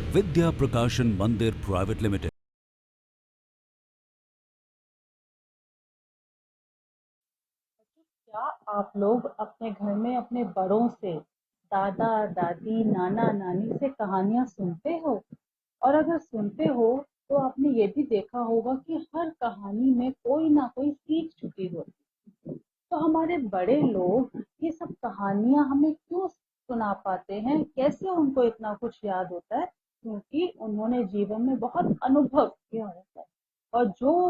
विद्या प्रकाशन मंदिर private limited. क्या आप लोग अपने घर में अपने बड़ों से, दादा दादी, नाना नानी से कहानियां सुनते हो? और अगर सुनते हो तो आपने ये भी देखा होगा कि हर कहानी में कोई ना कोई सीख छुपी होती है। तो हमारे बड़े लोग ये सब कहानियां हमें क्यों सुना पाते हैं, कैसे उनको इतना कुछ याद होता है? क्योंकि उन्होंने जीवन में बहुत अनुभव किया होता है, और जो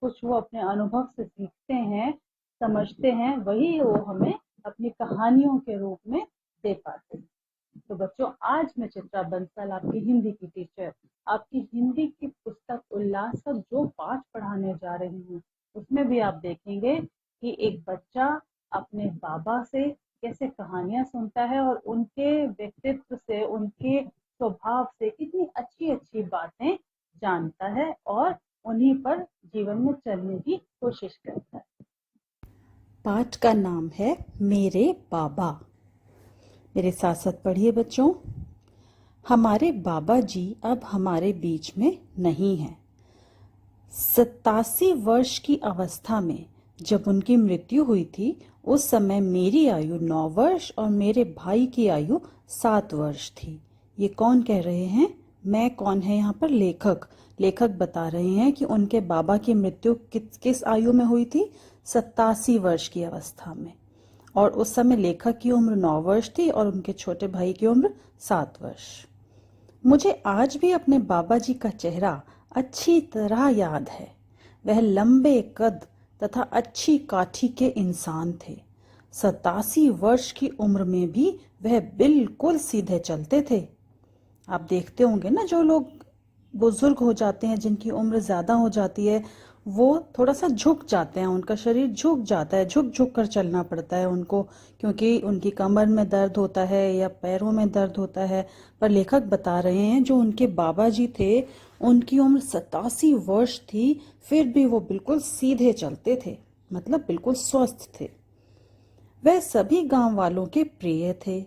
कुछ वो अपने अनुभव से सीखते हैं, समझते हैं, वही वो हमें अपनी कहानियों के रूप में दे पाते हैं। तो बच्चों, आज मैं चित्रा बंसल, आपकी हिंदी की टीचर, आपकी हिंदी की पुस्तक उल्लास का जो पाठ पढ़ाने जा रही हूँ, उसमें भी आप देखेंगे कि एक बच्चा अपने बाबा से कैसे कहानियां सुनता है और उनके व्यक्तित्व से, उनके स्वभाव से कितनी अच्छी अच्छी बातें जानता है और उन्हीं पर जीवन में चलने की कोशिश करता है। पाठ का नाम है मेरे बाबा। मेरे साथ साथ पढ़िए बच्चों। हमारे बाबा जी अब हमारे बीच में नहीं हैं। 87 वर्ष की अवस्था में जब उनकी मृत्यु हुई थी, उस समय मेरी आयु 9 वर्ष और मेरे भाई की आयु 7 वर्ष थी। ये कौन कह रहे हैं? मैं कौन है यहाँ पर? लेखक। लेखक बता रहे हैं कि उनके बाबा की मृत्यु किस आयु में हुई थी? 87 वर्ष की अवस्था में। और उस समय लेखक की उम्र 9 वर्ष थी और उनके छोटे भाई की उम्र 7 वर्ष। मुझे आज भी अपने बाबा जी का चेहरा अच्छी तरह याद है। वह लंबे कद तथा अच्छी काठी के इंसान थे। 87 वर्ष की उम्र में भी वह बिल्कुल सीधे चलते थे। आप देखते होंगे ना, जो लोग बुजुर्ग हो जाते हैं, जिनकी उम्र ज्यादा हो जाती है, वो थोड़ा सा झुक जाते हैं, उनका शरीर झुक जाता है, झुक झुक कर चलना पड़ता है उनको, क्योंकि उनकी कमर में दर्द होता है या पैरों में दर्द होता है। पर लेखक बता रहे हैं जो उनके बाबा जी थे, उनकी उम्र 87 वर्ष थी, फिर भी वो बिल्कुल सीधे चलते थे, मतलब बिल्कुल स्वस्थ थे। वह सभी गांव वालों के प्रिय थे।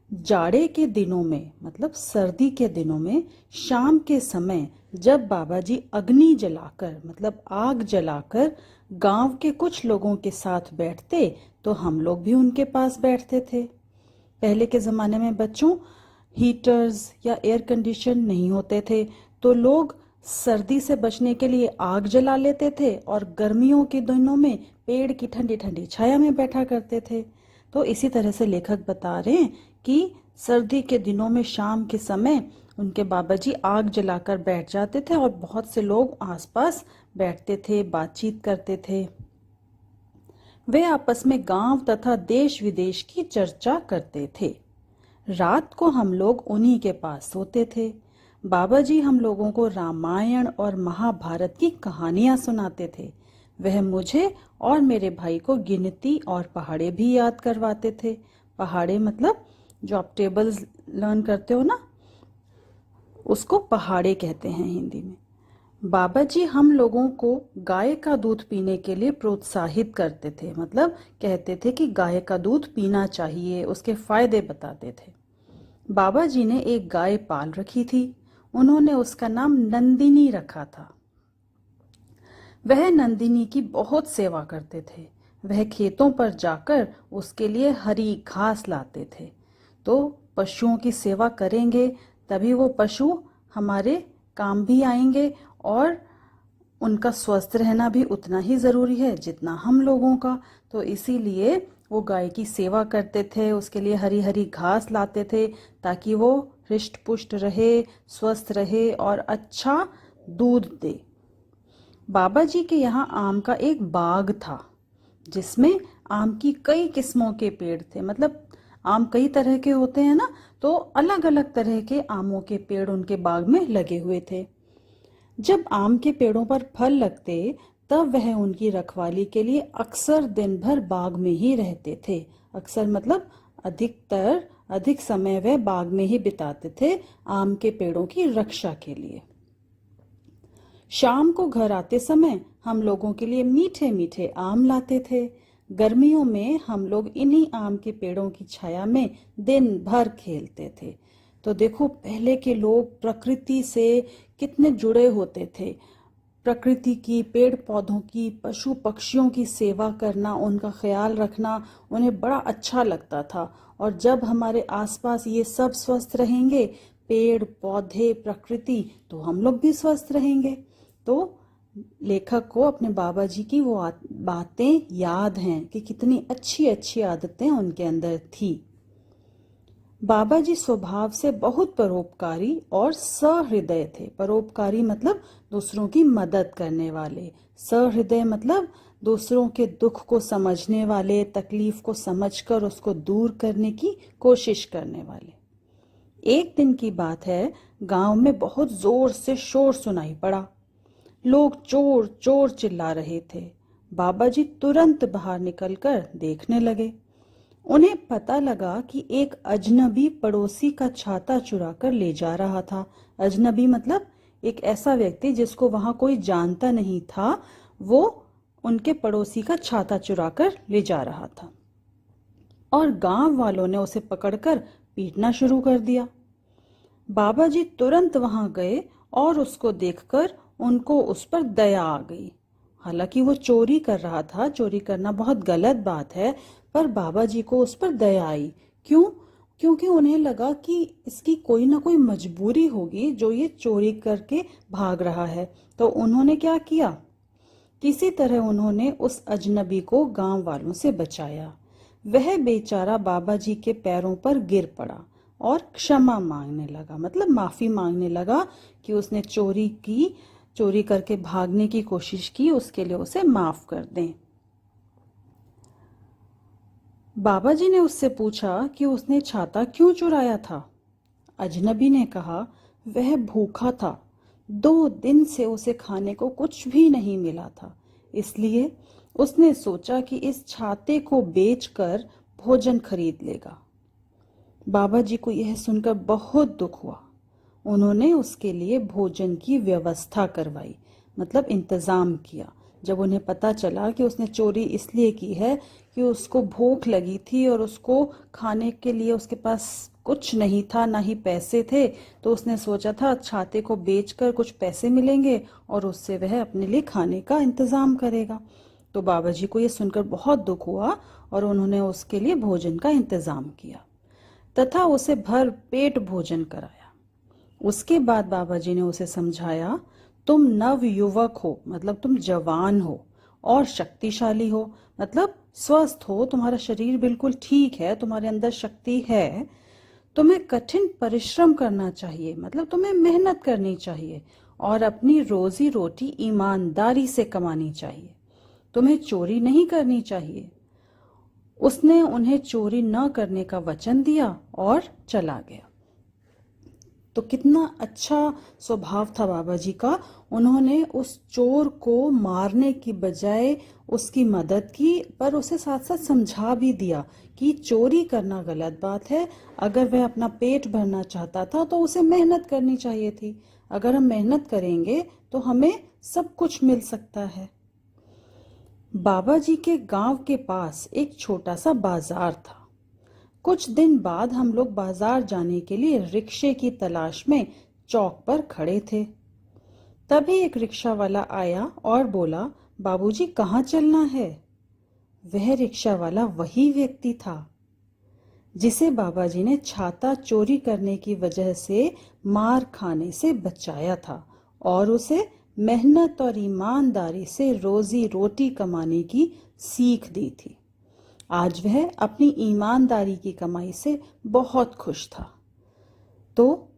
जाड़े के दिनों में, मतलब सर्दी के दिनों में, शाम के समय जब बाबा जी अग्नि जलाकर, मतलब आग जलाकर गांव के कुछ लोगों के साथ बैठते, तो हम लोग भी उनके पास बैठते थे। पहले के जमाने में बच्चों हीटर्स या एयर कंडीशन नहीं होते थे, तो लोग सर्दी से बचने के लिए आग जला लेते थे और गर्मियों के दिनों में पेड़ की ठंडी ठंडी छाया में बैठा करते थे। तो इसी तरह से लेखक बता रहे हैं कि सर्दी के दिनों में शाम के समय उनके बाबा जी आग जलाकर बैठ जाते थे और बहुत से लोग आसपास बैठते थे, बातचीत करते थे। वे आपस में गांव तथा देश विदेश की चर्चा करते थे। रात को हम लोग उन्हीं के पास सोते थे। बाबा जी हम लोगों को रामायण और महाभारत की कहानियां सुनाते थे। वह मुझे और मेरे भाई को गिनती और पहाड़े भी याद करवाते थे। पहाड़े मतलब जो आप टेबल्स लर्न करते हो ना, उसको पहाड़े कहते हैं हिंदी में। बाबा जी हम लोगों को गाय का दूध पीने के लिए प्रोत्साहित करते थे, मतलब कहते थे कि गाय का दूध पीना चाहिए, उसके फायदे बताते थे। बाबा जी ने एक गाय पाल रखी थी। उन्होंने उसका नाम नंदिनी रखा था। वह नंदिनी की बहुत सेवा करते थे। वह खेतों पर जाकर उसके लिए हरी घास लाते थे। तो पशुओं की सेवा करेंगे तभी वो पशु हमारे काम भी आएंगे, और उनका स्वस्थ रहना भी उतना ही जरूरी है जितना हम लोगों का। तो इसीलिए वो गाय की सेवा करते थे, उसके लिए हरी हरी घास लाते थे ताकि वो हृष्ट पुष्ट रहे, स्वस्थ रहे और अच्छा दूध दे। बाबा जी के यहाँ आम का एक बाग था, जिसमें आम की कई किस्मों के पेड़ थे। मतलब आम कई तरह के होते हैं ना, तो अलग अलग तरह के आमों के पेड़ उनके बाग में लगे हुए थे। जब आम के पेड़ों पर फल लगते, तब वह उनकी रखवाली के लिए अक्सर दिन भर बाग में ही रहते थे। अक्सर मतलब अधिक समय वह बाग में ही बिताते थे आम के पेड़ों की रक्षा के लिए। शाम को घर आते समय हम लोगों के लिए मीठे मीठे आम लाते थे। गर्मियों में हम लोग इन्हीं आम के पेड़ों की छाया में दिन भर खेलते थे। तो देखो, पहले के लोग प्रकृति से कितने जुड़े होते थे। प्रकृति की, पेड़ पौधों की, पशु पक्षियों की सेवा करना, उनका ख्याल रखना उन्हें बड़ा अच्छा लगता था। और जब हमारे आसपास ये सब स्वस्थ रहेंगे, पेड़ पौधे प्रकृति, तो हम लोग भी स्वस्थ रहेंगे। तो लेखक को अपने बाबा जी की वो बातें याद हैं कि कितनी अच्छी अच्छी आदतें उनके अंदर थी। बाबा जी स्वभाव से बहुत परोपकारी और सहृदय थे। परोपकारी मतलब दूसरों की मदद करने वाले, सहृदय मतलब दूसरों के दुख को समझने वाले, तकलीफ को समझकर उसको दूर करने की कोशिश करने वाले। एक दिन की बात है, गांव में बहुत जोर से शोर सुनाई पड़ा। लोग चोर चोर चिल्ला रहे थे। बाबा जी तुरंत बाहर निकलकर देखने लगे। उन्हें पता लगा कि एक अजनबी पड़ोसी का छाता चुराकर ले जा रहा था। अजनबी मतलब एक ऐसा व्यक्ति जिसको वहां कोई जानता नहीं था, वो उनके पड़ोसी का छाता चुराकर ले जा रहा था। और गांव वालों ने उसे पकड़कर पीटना शुरू कर दिया। बाबा जी तुरंत वहां गए और उसको देखकर उनको उस पर दया आ गई। हालांकि वो चोरी कर रहा था, चोरी करना बहुत गलत बात है, पर बाबा जी को उस पर दया आई। क्यों? क्योंकि उन्हें लगा कि इसकी कोई ना कोई मजबूरी होगी जो ये चोरी करके भाग रहा है। तो उन्होंने क्या किया? किसी तरह उन्होंने उस अजनबी को गांव वालों से बचाया। वह बेचारा बाबा जी के पैरों पर गिर पड़ा और क्षमा मांगने लगा, मतलब माफी मांगने लगा कि उसने चोरी करके भागने की कोशिश की, उसके लिए उसे माफ कर दें। बाबा जी ने उससे पूछा कि उसने छाता क्यों चुराया था। अजनबी ने कहा, वह भूखा था, 2 दिन से उसे खाने को कुछ भी नहीं मिला था, इसलिए उसने सोचा कि इस छाते को बेचकर भोजन खरीद लेगा। बाबा जी को यह सुनकर बहुत दुख हुआ। उन्होंने उसके लिए भोजन की व्यवस्था करवाई, मतलब इंतजाम किया। जब उन्हें पता चला कि उसने चोरी इसलिए की है कि उसको भूख लगी थी और उसको खाने के लिए उसके पास कुछ नहीं था, ना ही पैसे थे, तो उसने सोचा था छाते को बेचकर कुछ पैसे मिलेंगे और उससे वह अपने लिए खाने का इंतजाम करेगा। तो बाबा जी को ये सुनकर बहुत दुख हुआ और उन्होंने उसके लिए भोजन का इंतजाम किया तथा उसे भर पेट भोजन कराया। उसके बाद बाबा जी ने उसे समझाया, तुम नव युवक हो, मतलब तुम जवान हो और शक्तिशाली हो, मतलब स्वस्थ हो, तुम्हारा शरीर बिल्कुल ठीक है, तुम्हारे अंदर शक्ति है। तुम्हें कठिन परिश्रम करना चाहिए, मतलब तुम्हें मेहनत करनी चाहिए और अपनी रोजी रोटी ईमानदारी से कमानी चाहिए। तुम्हें चोरी नहीं करनी चाहिए। उसने उन्हें चोरी न करने का वचन दिया और चला गया। तो कितना अच्छा स्वभाव था बाबा जी का। उन्होंने उस चोर को मारने की बजाय उसकी मदद की, पर उसे साथ साथ समझा भी दिया कि चोरी करना गलत बात है। अगर वह अपना पेट भरना चाहता था तो उसे मेहनत करनी चाहिए थी। अगर हम मेहनत करेंगे तो हमें सब कुछ मिल सकता है। बाबा जी के गांव के पास एक छोटा सा बाजार था। कुछ दिन बाद हम लोग बाजार जाने के लिए रिक्शे की तलाश में चौक पर खड़े थे। तभी एक रिक्शा वाला आया और बोला, बाबूजी कहाँ चलना है? वह रिक्शा वाला वही व्यक्ति था जिसे बाबा जी ने छाता चोरी करने की वजह से मार खाने से बचाया था और उसे मेहनत और ईमानदारी से रोजी रोटी कमाने की सीख दी थी। आज वह अपनी ईमानदारी की कमाई से बहुत खुश था। तो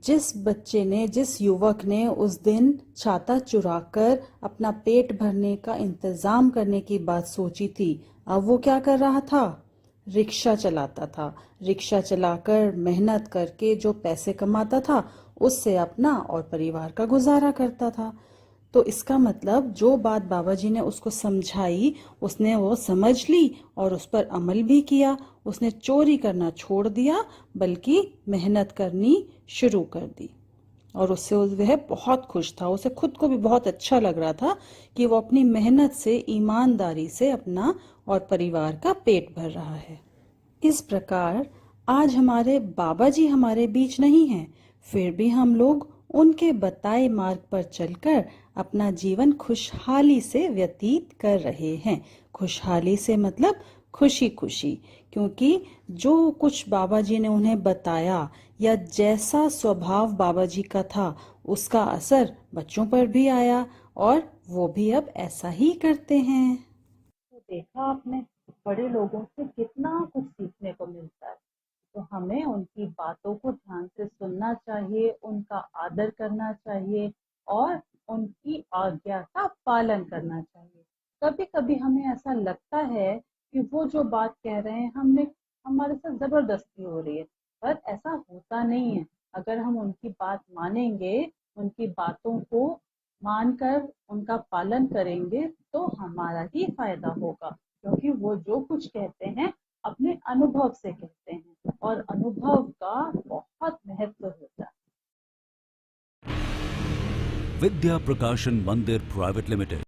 जिस युवक ने उस दिन छाता चुराकर अपना पेट भरने का इंतजाम करने की बात सोची थी, अब वो क्या कर रहा था? रिक्शा चलाता था। रिक्शा चलाकर मेहनत करके जो पैसे कमाता था उससे अपना और परिवार का गुजारा करता था। तो इसका मतलब जो बात बाबा जी ने उसको समझाई उसने वो समझ ली और उस पर अमल भी किया। उसने चोरी करना छोड़ दिया बल्कि मेहनत करनी शुरू कर दी और उससे वह बहुत खुश था। उसे खुद को भी बहुत अच्छा लग रहा था कि वो अपनी मेहनत से, ईमानदारी से अपना और परिवार का पेट भर रहा है। इस प्रकार आज हमारे बाबा जी हमारे बीच नहीं हैं, फिर भी हम लोग उनके बताए मार्ग पर चलकर अपना जीवन खुशहाली से व्यतीत कर रहे हैं। खुशहाली से मतलब खुशी खुशी, क्योंकि जो कुछ बाबा जी ने उन्हें बताया या जैसा स्वभाव बाबा जी का था, उसका असर बच्चों पर भी आया और वो भी अब ऐसा ही करते हैं। तो देखा आपने, बड़े लोगों से कितना कुछ सीखने को मिलता है। तो हमें उनकी बातों को ध्यान से सुनना चाहिए, उनका आदर करना चाहिए और उनकी आज्ञा का पालन करना चाहिए। कभी कभी हमें ऐसा लगता है कि वो जो बात कह रहे हैं हमने हमारे साथ जबरदस्ती हो रही है, पर ऐसा होता नहीं है। अगर हम उनकी बात मानेंगे, उनकी बातों को मानकर उनका पालन करेंगे तो हमारा ही फायदा होगा, क्योंकि वो जो कुछ कहते हैं अपने अनुभव से कहते हैं और अनुभव का बहुत महत्व होता है। Vidya Prakashan Mandir Private Limited.